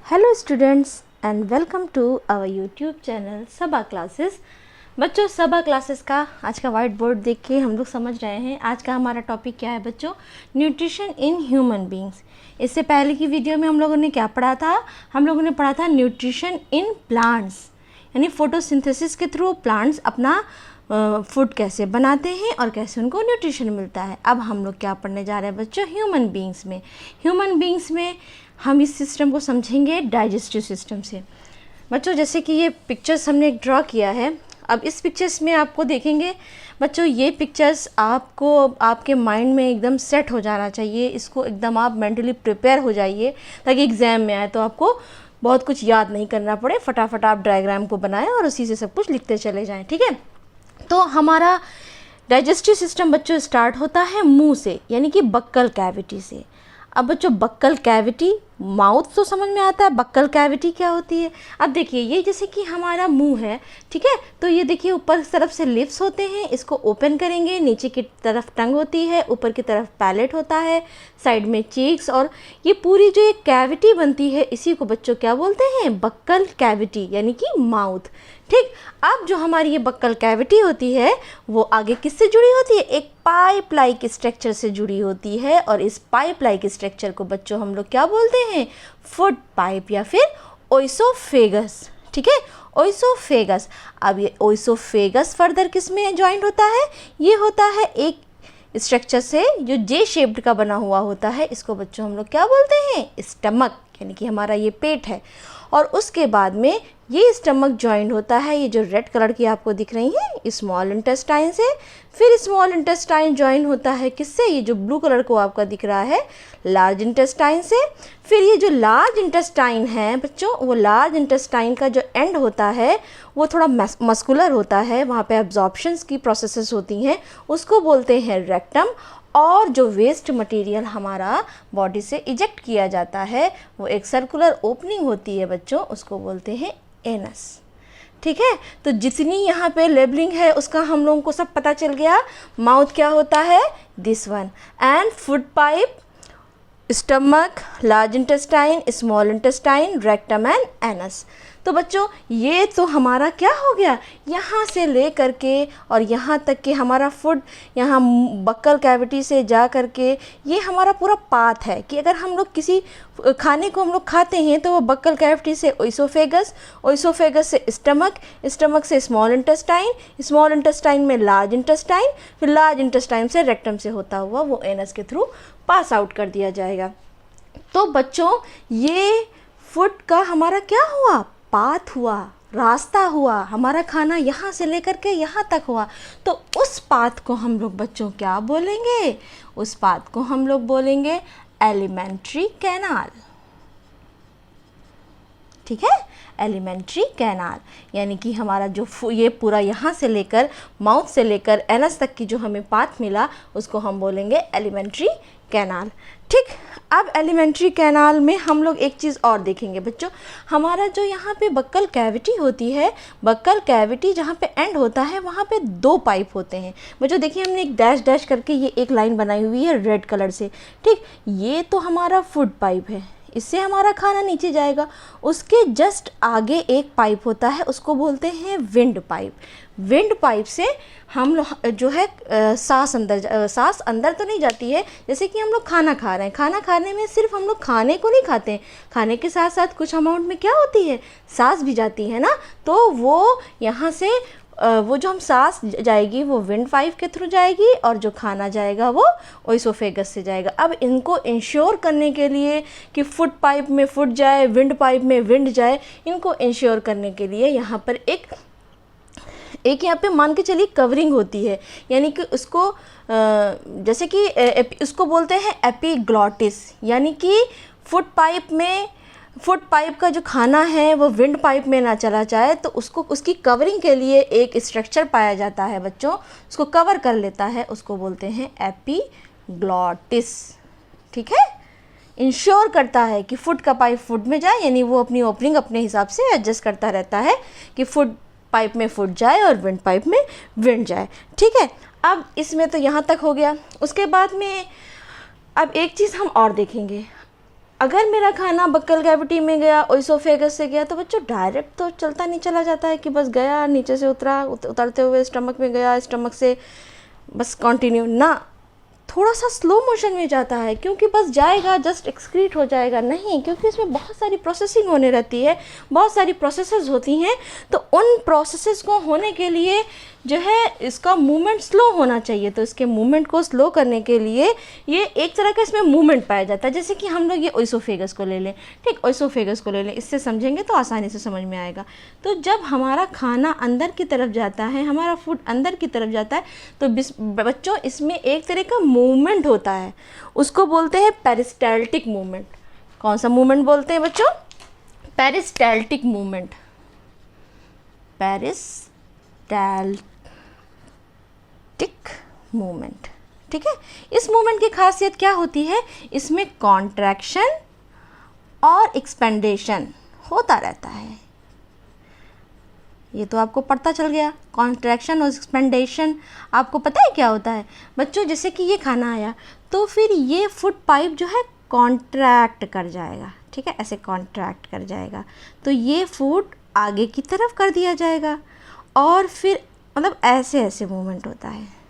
Hello students and welcome to our YouTube channel Saba classes. बच्चों, Saba classes का आज का वाइट बोर्ड देख के हम लोग समझ रहे हैं आज का हमारा टॉपिक क्या है बच्चों, न्यूट्रिशन इन ह्यूमन बींग्स। इससे पहले की वीडियो में हम लोगों ने क्या पढ़ा था? हम लोगों ने पढ़ा था न्यूट्रिशन इन प्लांट्स, यानी फोटोसिंथेसिस के थ्रू प्लांट्स अपना फूड कैसे बनाते हैं और कैसे उनको न्यूट्रिशन मिलता है। अब हम लोग क्या पढ़ने जा रहे हैं बच्चों, ह्यूमन बींग्स में। ह्यूमन बींग्स में हम इस सिस्टम को समझेंगे डाइजेस्टिव सिस्टम से। बच्चों, जैसे कि ये पिक्चर्स हमने एक ड्रॉ किया है, अब इस पिक्चर्स में आपको देखेंगे बच्चों, ये पिक्चर्स आपको आपके माइंड में एकदम सेट हो जाना चाहिए। इसको एकदम आप मेंटली प्रिपेयर हो जाइए ताकि एग्ज़ाम में आए तो आपको बहुत कुछ याद नहीं करना पड़े। फटाफट आप डायग्राम को बनाएं और उसी से सब कुछ लिखते चले जाएं, ठीक है। तो हमारा डाइजेस्टिव सिस्टम बच्चों स्टार्ट होता है मुंह से, यानी कि बक्कल कैविटी से। अब बच्चों, बक्कल कैविटी, माउथ तो समझ में आता है, बक्कल कैविटी क्या होती है। अब देखिए, ये जैसे कि हमारा मुंह है, ठीक है, तो ये देखिए ऊपर की तरफ से लिप्स होते हैं, इसको ओपन करेंगे, नीचे की तरफ टंग होती है, ऊपर की तरफ पैलेट होता है, साइड में चीक्स, और ये पूरी जो एक कैविटी बनती है इसी को बच्चों क्या बोलते हैं, बक्कल कैविटी, यानी कि माउथ। ठीक, अब जो हमारी ये बक्कल कैविटी होती है वो आगे किससे जुड़ी होती है? एक पाइप लाइक स्ट्रक्चर से जुड़ी होती है, और इस पाइप लाइक स्ट्रक्चर को बच्चों हम लोग क्या बोलते हैं? फूड पाइप या फिर ओइसोफेगस, ठीक है, ओइसोफेगस। अब ये ओइसोफेगस फर्दर किस में ज्वाइंट होता है? ये होता है एक स्ट्रक्चर से जो जे शेप्ड का बना हुआ होता है, इसको बच्चों हम लोग क्या बोलते हैं? स्टमक, यानी कि हमारा ये पेट है। और उसके बाद में ये स्टमक ज्वाइन होता है, ये जो रेड कलर की आपको दिख रही है, स्मॉल इंटेस्टाइन से। फिर स्मॉल इंटेस्टाइन ज्वाइन होता है किससे? ये जो ब्लू कलर को आपका दिख रहा है, लार्ज इंटेस्टाइन से। फिर ये जो लार्ज इंटेस्टाइन है बच्चों, वो लार्ज इंटेस्टाइन का जो एंड होता है वो थोड़ा मस्कुलर होता है, वहाँ पे एब्जॉर्प्शंस की प्रोसेसेस होती हैं, उसको बोलते हैं रेक्टम। और जो वेस्ट मटेरियल हमारा बॉडी से इजेक्ट किया जाता है वो एक सर्कुलर ओपनिंग होती है बच्चों, उसको बोलते हैं एनस, ठीक है। तो जितनी यहाँ पे लेबलिंग है उसका हम लोगों को सब पता चल गया। माउथ क्या होता है? This one, and food pipe, stomach, large intestine, small intestine, rectum and anus. तो बच्चों, ये तो हमारा क्या हो गया, यहाँ से ले करके और यहाँ तक के हमारा फूड, यहाँ बक्कल कैविटी से जा करके ये हमारा पूरा पाथ है कि अगर हम लोग किसी खाने को हम लोग खाते हैं तो वो बक्कल कैविटी से ओइसोफेगस, ओइसोफेगस से स्टमक, स्टमक से स्मॉल इंटेस्टाइन, स्मॉल इंटेस्टाइन में लार्ज इंटेस्टाइन, फिर लार्ज इंटेस्टाइन से रेक्टम से होता हुआ वो एनस के थ्रू पास आउट कर दिया जाएगा। तो बच्चों, ये फूड का हमारा क्या हुआ? पाथ हुआ, रास्ता हुआ, हमारा खाना यहाँ से लेकर के यहाँ तक हुआ। तो उस पाथ को हम लोग बच्चों क्या बोलेंगे? उस पाथ को हम लोग बोलेंगे एलिमेंट्री कैनाल, ठीक है, एलिमेंट्री कैनाल। यानी कि हमारा जो ये पूरा यहाँ से लेकर माउथ से लेकर एनस तक की जो हमें पाथ मिला उसको हम बोलेंगे एलिमेंट्री कैनाल, ठीक। अब एलिमेंट्री कैनाल में हम लोग एक चीज़ और देखेंगे बच्चों, हमारा जो यहाँ पे बक्कल कैविटी होती है, बक्कल कैविटी जहाँ पे एंड होता है वहाँ पे दो पाइप होते हैं बच्चों। देखिए, हमने एक डैश डैश करके ये एक लाइन बनाई हुई है रेड कलर से, ठीक। ये तो हमारा फूड पाइप है, इससे हमारा खाना नीचे जाएगा। उसके जस्ट आगे एक पाइप होता है, उसको बोलते हैं विंड पाइप। विंड पाइप से हम लोग जो है सांस अंदर तो नहीं जाती है। जैसे कि हम लोग खाना खा रहे हैं, खाना खाने में सिर्फ हम लोग खाने को नहीं खाते हैं, खाने के साथ साथ कुछ अमाउंट में क्या होती है? सांस भी जाती है ना। तो वो यहाँ से वो जो हम सांस जाएगी वो विंड पाइप के थ्रू जाएगी, और जो खाना जाएगा वो ओइसोफेगस से जाएगा। अब इनको इंश्योर करने के लिए कि फूड पाइप में फूड जाए, विंड पाइप में विंड जाए, इनको इंश्योर करने के लिए यहाँ पर एक यहाँ पे मान के चलिए कवरिंग होती है, यानी कि उसको जैसे कि उसको बोलते हैं एपिग्लॉटिस, यानी कि फूड पाइप का जो खाना है वो विंड पाइप में ना चला जाए, तो उसको उसकी कवरिंग के लिए एक स्ट्रक्चर पाया जाता है बच्चों, उसको कवर कर लेता है, उसको बोलते हैं एपिग्लॉटिस, ठीक है। इंश्योर करता है कि फूड का पाइप फूड में जाए, यानी वो अपनी ओपनिंग अपने हिसाब से एडजस्ट करता रहता है कि फूड पाइप में फूड जाए और विंड पाइप में विंड जाए, ठीक है। अब इसमें तो यहाँ तक हो गया। उसके बाद में अब एक चीज़ हम और देखेंगे, अगर मेरा खाना बक्कल कैविटी में गया, ओइसोफेगस से गया, तो बच्चों डायरेक्ट तो चलता नहीं चला जाता है कि बस गया नीचे से उतरा, उतरते हुए स्टमक में गया, स्टमक से बस कंटिन्यू ना, थोड़ा सा स्लो मोशन में जाता है, क्योंकि बस जाएगा जस्ट एक्सक्रीट हो जाएगा नहीं, क्योंकि इसमें बहुत सारी प्रोसेसिंग होने रहती है, बहुत सारी प्रोसेसेस होती हैं। तो उन प्रोसेसेस को होने के लिए जो है इसका मूवमेंट स्लो होना चाहिए। तो इसके मूवमेंट को स्लो करने के लिए ये एक तरह का इसमें मूवमेंट पाया जाता है। जैसे कि हम लोग ये ओइसोफेगस को ले लें, ठीक, ओइसोफेगस को ले लें, इससे समझेंगे तो आसानी से समझ में आएगा। तो जब हमारा खाना अंदर की तरफ जाता है, हमारा फूड अंदर की तरफ जाता है, तो बच्चों इसमें एक तरह का मूवमेंट होता है, उसको बोलते हैं पेरिस्टाल्टिक मूवमेंट। कौन सा मूवमेंट बोलते हैं बच्चों? Peristaltic movement. पेरिस्टाल्टिक मूवमेंट, ठीक है। इस मूवमेंट की खासियत क्या होती है? इसमें कॉन्ट्रैक्शन और एक्सपेंडेशन होता रहता है। ये तो आपको पता चल गया, कॉन्ट्रैक्शन और एक्सपेंडेशन आपको पता है क्या होता है बच्चों? जैसे कि ये खाना आया तो फिर ये फूड पाइप जो है कॉन्ट्रैक्ट कर जाएगा, ठीक है, ऐसे कॉन्ट्रैक्ट कर जाएगा, तो ये फूड आगे की तरफ कर दिया जाएगा, और फिर मतलब ऐसे ऐसे मूवमेंट होता है।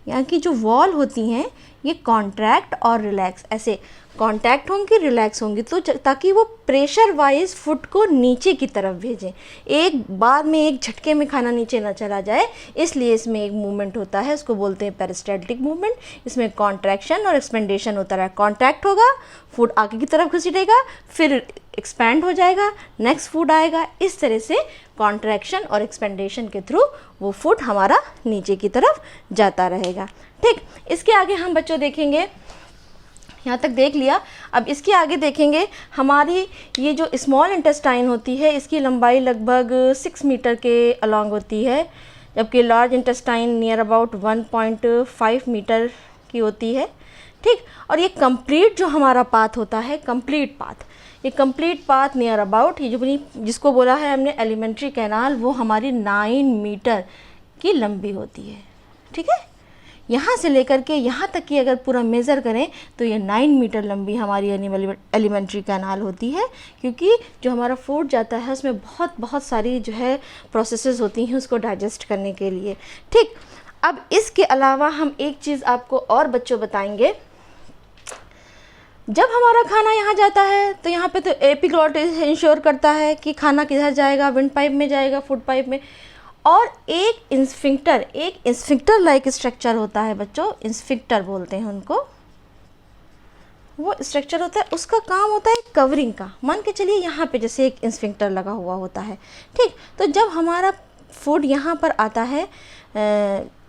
यहाँ की जो वॉल होती हैं ये कॉन्ट्रैक्ट और रिलैक्स, ऐसे कॉन्टैक्ट होंगी, रिलैक्स होंगी, तो ताकि वो प्रेशर वाइज फूड को नीचे की तरफ भेजें, एक बार में एक झटके में खाना नीचे ना चला जाए, इसलिए इसमें एक मूवमेंट होता है, उसको बोलते हैं पेरिस्टाल्टिक मूवमेंट। इसमें कॉन्ट्रैक्शन और एक्सपेंडेशन होता है। कॉन्ट्रैक्ट होगा, फूड आगे की तरफ घसीटेगा, फिर एक्सपैंड हो जाएगा, नेक्स्ट फूड आएगा, इस तरह से कॉन्ट्रैक्शन और एक्सपेंडेशन के थ्रू वो फूड हमारा नीचे की तरफ जाता रहेगा, ठीक। इसके आगे हम बच्चों देखेंगे, यहाँ तक देख लिया, अब इसके आगे देखेंगे हमारी ये जो स्मॉल इंटेस्टाइन होती है, इसकी लंबाई लगभग 6 मीटर के अलॉन्ग होती है, जबकि large intestine near about 1.5 metre की होती है, ठीक। और ये कंप्लीट जो हमारा पाथ होता है, कंप्लीट पाथ, ये कंप्लीट पाथ नियर अबाउट, ये जो जिसको बोला है हमने एलिमेंट्री कैनाल, वो हमारी 9 मीटर की लंबी होती है, ठीक है। यहाँ से लेकर के यहाँ तक की अगर पूरा मेज़र करें तो ये 9 मीटर लंबी हमारी एलिमेंट्री कैनाल होती है, क्योंकि जो हमारा फूड जाता है उसमें बहुत सारी जो है प्रोसेसेस होती हैं उसको डाइजेस्ट करने के लिए, ठीक। अब इसके अलावा हम एक चीज़ आपको और बच्चों बताएंगे, जब हमारा खाना यहाँ जाता है तो यहाँ पे तो एपिग्लॉटिस इंश्योर करता है कि खाना किधर जाएगा, विंड पाइप में जाएगा, फूड पाइप में, और एक इंस्फिंक्टर लाइक स्ट्रक्चर होता है बच्चों, इंस्फिंक्टर बोलते हैं उनको, वो स्ट्रक्चर होता है, उसका काम होता है कवरिंग का। मान के चलिए यहाँ पे जैसे एक इंस्फिंक्टर लगा हुआ होता है, ठीक। तो जब हमारा फूड यहाँ पर आता है,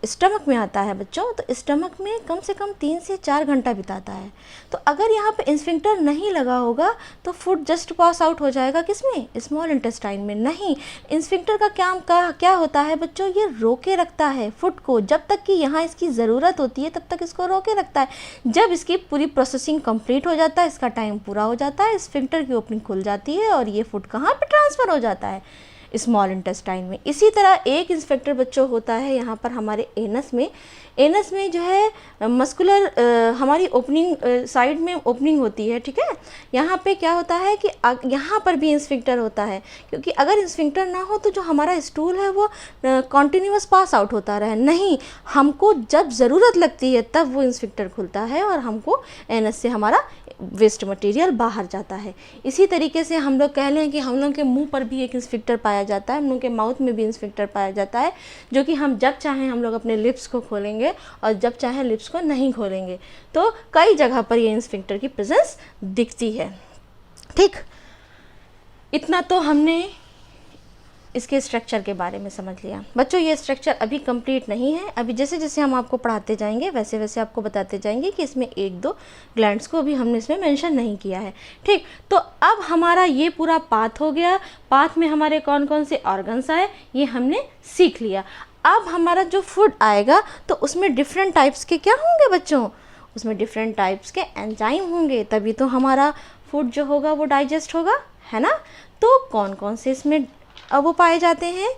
स्टमक में आता है बच्चों, तो स्टमक में कम से कम 3 से 4 घंटा बिताता है। तो अगर यहाँ पे इंस्फिंक्टर नहीं लगा होगा तो फूड जस्ट पास आउट हो जाएगा, किसमें? स्मॉल इंटेस्टाइन में। नहीं, इंस्फिंक्टर का क्या होता है बच्चों? ये रोके रखता है फूड को, जब तक कि यहाँ इसकी ज़रूरत होती है तब तक इसको रोके रखता है। जब इसकी पूरी प्रोसेसिंग कंप्लीट हो जाता है, इसका टाइम पूरा हो जाता है, इंस्फिंक्टर की ओपनिंग खुल जाती है और ये फूड कहाँ पर ट्रांसफ़र हो जाता है? स्मॉल इंटेस्टाइन में। इसी तरह एक इंस्पेक्टर बच्चों होता है यहाँ पर हमारे एनस में जो है मस्कुलर हमारी ओपनिंग साइड में ओपनिंग होती है, ठीक है। यहाँ पे क्या होता है कि यहाँ पर भी इंस्फिंक्टर होता है, क्योंकि अगर इंस्फिंक्टर ना हो तो जो हमारा स्टूल है वो कॉन्टिन्यूस पास आउट होता रहे। नहीं, हमको जब ज़रूरत लगती है तब वो इंस्फिंक्टर खुलता है और हमको एनस से हमारा वेस्ट मटेरियल बाहर जाता है। इसी तरीके से हम लोग कह लें कि हम लोग के मुंह पर भी एक इंस्फिंक्टर पाया जाता है, हम लोग के माउथ में भी इंस्फिंक्टर पाया जाता है, जो कि हम जब चाहें हम लोग अपने लिप्स को खोलेंगे और जब चाहें लिप्स को नहीं खोलेंगे। तो कई जगह पर ये इंस्फिंक्टर की प्रेजेंस दिखती है, ठीक। इतना तो हमने इसके स्ट्रक्चर के बारे में समझ लिया। बच्चों ये स्ट्रक्चर अभी कंप्लीट नहीं है, अभी जैसे जैसे हम आपको पढ़ाते जाएंगे वैसे वैसे आपको बताते जाएंगे कि इसमें 1-2 ग्लैंड्स को भी हमने इसमें मेंशन नहीं किया है, ठीक। तो अब हमारा ये पूरा पाथ हो गया, पाथ में हमारे कौन कौन से ऑर्गन्स आए ये हमने सीख लिया। अब हमारा जो फूड आएगा तो उसमें डिफरेंट टाइप्स के क्या होंगे बच्चों? उसमें डिफरेंट टाइप्स के एंजाइम होंगे, तभी तो हमारा फूड जो होगा वो डाइजेस्ट होगा, है ना। तो कौन कौन से इसमें वो पाए जाते हैं?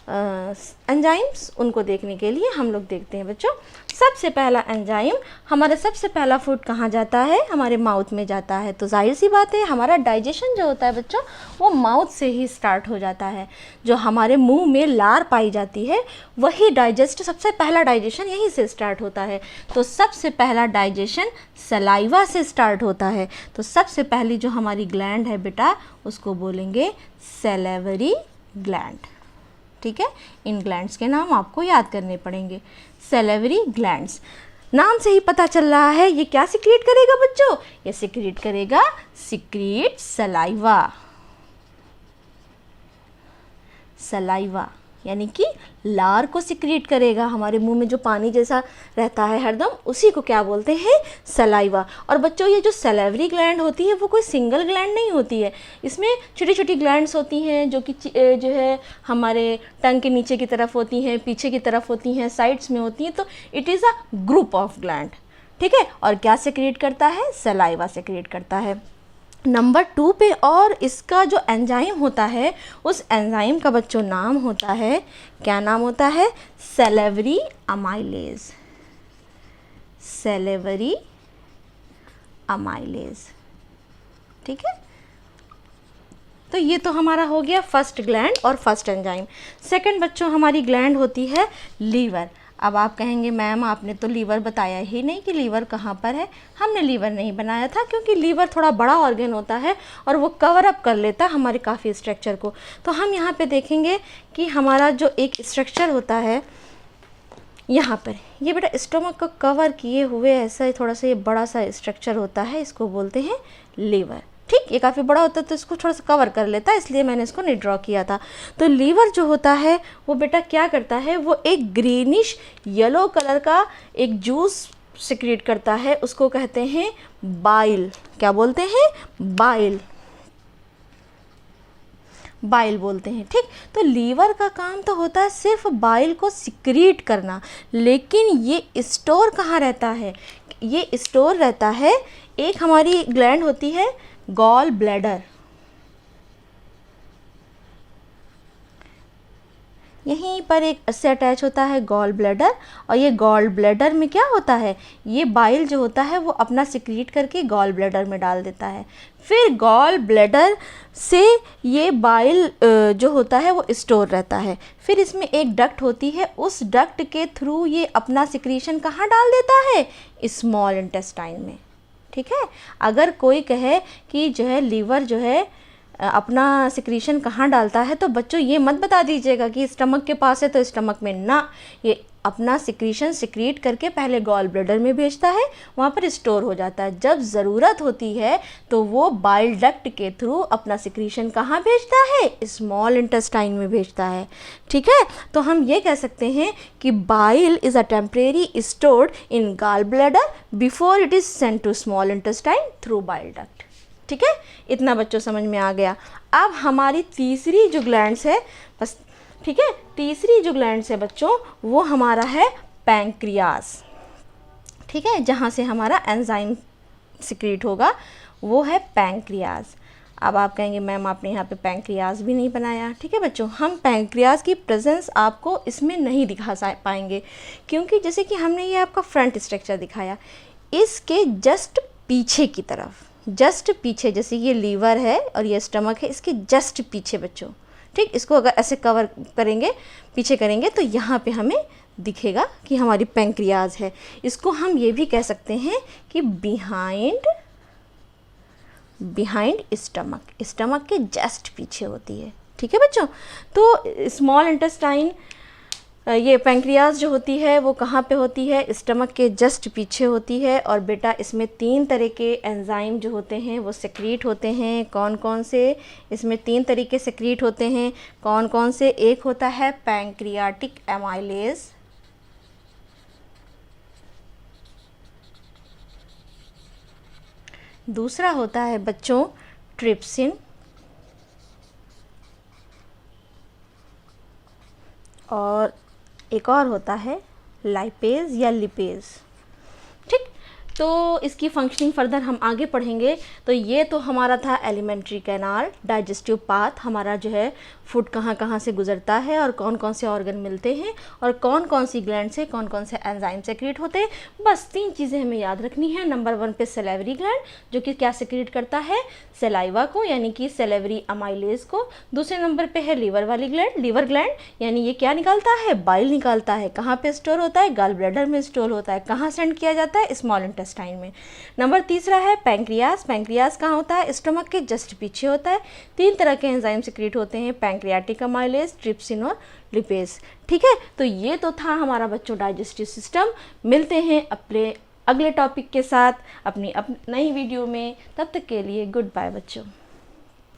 एंजाइम्स, उनको देखने के लिए हम लोग देखते हैं बच्चों। सबसे पहला एंजाइम, हमारा सबसे पहला फूड कहाँ जाता है? हमारे माउथ में जाता है। तो जाहिर सी बात है हमारा डाइजेशन जो होता है बच्चों वो माउथ से ही स्टार्ट हो जाता है। जो हमारे मुंह में लार पाई जाती है वही सबसे पहला डाइजेशन यहीं से स्टार्ट होता है। तो सबसे पहला डाइजेशन सलाइवा से स्टार्ट होता है। तो सबसे पहली जो हमारी ग्लैंड है बेटा उसको बोलेंगे सैलिवरी ग्लैंड। ठीक है, इन ग्लैंड्स के नाम आपको याद करने पड़ेंगे। सैलिवरी ग्लैंड्स, नाम से ही पता चल रहा है ये क्या सिक्रीट करेगा बच्चों? ये सिक्रीट करेगा सिक्रीट सलाइवा। सलाइवा यानी कि लार को सिक्रीट करेगा। हमारे मुंह में जो पानी जैसा रहता है हरदम, उसी को क्या बोलते हैं? सलाइवा। और बच्चों ये जो सैलिवरी ग्लैंड होती है वो कोई सिंगल ग्लैंड नहीं होती है। इसमें छोटी छोटी ग्लैंड्स होती हैं जो कि जो है हमारे टंग के नीचे की तरफ होती हैं, पीछे की तरफ होती हैं, साइड्स में होती हैं। तो it is a group of gland. ठीक है, और क्या सिक्रीट करता है? सलाइवा सिक्रीट करता है। नंबर 2 पे और इसका जो एंजाइम होता है उस एंजाइम का बच्चों नाम होता है, क्या नाम होता है? Salivary amylase. Salivary amylase. ठीक है, तो ये तो हमारा हो गया फर्स्ट ग्लैंड और फर्स्ट एंजाइम। सेकंड बच्चों हमारी ग्लैंड होती है लीवर। अब आप कहेंगे मैम आपने तो लीवर बताया ही नहीं कि लीवर कहाँ पर है। हमने लीवर नहीं बनाया था क्योंकि लीवर थोड़ा बड़ा ऑर्गन होता है और वो कवर अप कर लेता है हमारे काफ़ी स्ट्रक्चर को। तो हम यहाँ पे देखेंगे कि हमारा जो एक स्ट्रक्चर होता है यहाँ पर, ये बेटा स्टोमक को कवर किए हुए ऐसा ही थोड़ा सा ये बड़ा सा स्ट्रक्चर होता है, इसको बोलते हैं लीवर। ठीक, ये काफ़ी बड़ा होता है तो इसको थोड़ा सा कवर कर लेता है, इसलिए मैंने इसको नहीं ड्रॉ किया था। तो लीवर जो होता है वो बेटा क्या करता है? वो एक ग्रीनिश येलो कलर का एक जूस सिक्रीट करता है, उसको कहते हैं बाइल। क्या बोलते हैं? बाइल। बाइल बोलते हैं। ठीक, तो लीवर का काम तो होता है सिर्फ बाइल को सिक्रीट करना, लेकिन ये स्टोर कहाँ रहता है? ये स्टोर रहता है, एक हमारी ग्लैंड होती है गॉल ब्लैडर, यहीं पर एक से अटैच होता है गॉल ब्लैडर। और ये गॉल ब्लैडर में क्या होता है? ये बाइल जो होता है वो अपना सिक्रीट करके गॉल ब्लैडर में डाल देता है। फिर गॉल ब्लैडर से ये बाइल जो होता है वो स्टोर रहता है। फिर इसमें एक डक्ट होती है, उस डक्ट के थ्रू ये अपना सिक्रीशन कहाँ डाल देता है? स्मॉल इंटेस्टाइन में। ठीक है, अगर कोई कहे कि जो है लीवर जो है अपना सिक्रीशन कहाँ डालता है, तो बच्चों ये मत बता दीजिएगा कि स्टमक के पास है तो स्टमक में ना, ये अपना सिक्रीशन सिक्रीट करके पहले गॉल ब्लैडर में भेजता है, वहाँ पर स्टोर हो जाता है। जब ज़रूरत होती है तो वो बाइल डक्ट के थ्रू अपना सिक्रीशन कहाँ भेजता है? स्मॉल इंटेस्टाइन में भेजता है। ठीक है, तो हम ये कह सकते हैं कि bile is a temporary stored in gall bladder before it is sent to small intestine through bile duct. ठीक है, इतना बच्चों समझ में आ गया। अब हमारी तीसरी जो ग्लैंड्स है बस, ठीक है, तीसरी जो ग्लैंड्स है बच्चों वो हमारा है पैंक्रियास। ठीक है, जहाँ से हमारा एंजाइम सिक्रीट होगा वो है पैंक्रियास। अब आप कहेंगे मैम आपने यहाँ पे पैंक्रियास भी नहीं बनाया। ठीक है बच्चों, हम पैंक्रियास की प्रेजेंस आपको इसमें नहीं दिखा पाएंगे, क्योंकि जैसे कि हमने ये आपका फ्रंट स्ट्रक्चर दिखाया, इसके जस्ट पीछे की तरफ, जस्ट पीछे, जैसे ये लीवर है और ये स्टमक है, इसके जस्ट पीछे बच्चों, ठीक, इसको अगर ऐसे कवर करेंगे, पीछे करेंगे, तो यहाँ पे हमें दिखेगा कि हमारी पैंक्रियाज है। इसको हम ये भी कह सकते हैं कि बिहाइंड स्टमक, स्टमक के जस्ट पीछे होती है। ठीक है बच्चों, तो स्मॉल इंटेस्टाइन, ये पैंक्रियाज जो होती है वो कहाँ पे होती है? स्टमक के जस्ट पीछे होती है। और बेटा इसमें 3 तरह के एंजाइम जो होते हैं वो सेक्रीट होते हैं। कौन कौन से? इसमें 3 तरीके सेक्रीट होते हैं। कौन कौन से? एक होता है पैंक्रियाटिक एमाइलेज, दूसरा होता है बच्चों ट्रिप्सिन, और एक और होता है लाइपेज या लिपेज। ठीक, तो इसकी फंक्शनिंग फर्दर हम आगे पढ़ेंगे। तो ये तो हमारा था एलिमेंट्री कैनाल, डाइजेस्टिव पाथ, हमारा जो है फूड कहाँ कहाँ से गुजरता है और कौन कौन से ऑर्गन मिलते हैं और कौन कौन सी ग्लैंड से कौन कौन से एंजाइम सेक्रेट होते हैं। बस 3 चीज़ें हमें याद रखनी है। नंबर 1 पे सेलेवरी ग्लैंड, जो कि क्या सेक्रेट करता है, सेलाइवा को, यानी कि सेलेवरी अमाइलेज को। दूसरे नंबर पे है लीवर वाली ग्लैंड, लीवर ग्लैंड, यानी ये क्या निकालता है, बाइल निकालता है। कहाँ पे स्टोर होता है, गॉल ब्लैडर में स्टोर होता है। कहाँ सेंड किया जाता है, स्मॉल इंटेस्टाइन में। नंबर तीसरा है पैंक्रियास, पैंक्रियास कहाँ होता है, स्टमक के जस्ट पीछे होता है। 3 तरह के एंजाइम सेक्रेट होते हैं, पैंक्रियाटिक अमाइलेज, ट्रिप्सिन और लिपेज। ठीक है, तो ये तो था हमारा बच्चों डाइजेस्टिव सिस्टम। मिलते हैं अपने अगले टॉपिक के साथ अपनी नई वीडियो में। तब तक के लिए गुड बाय बच्चों।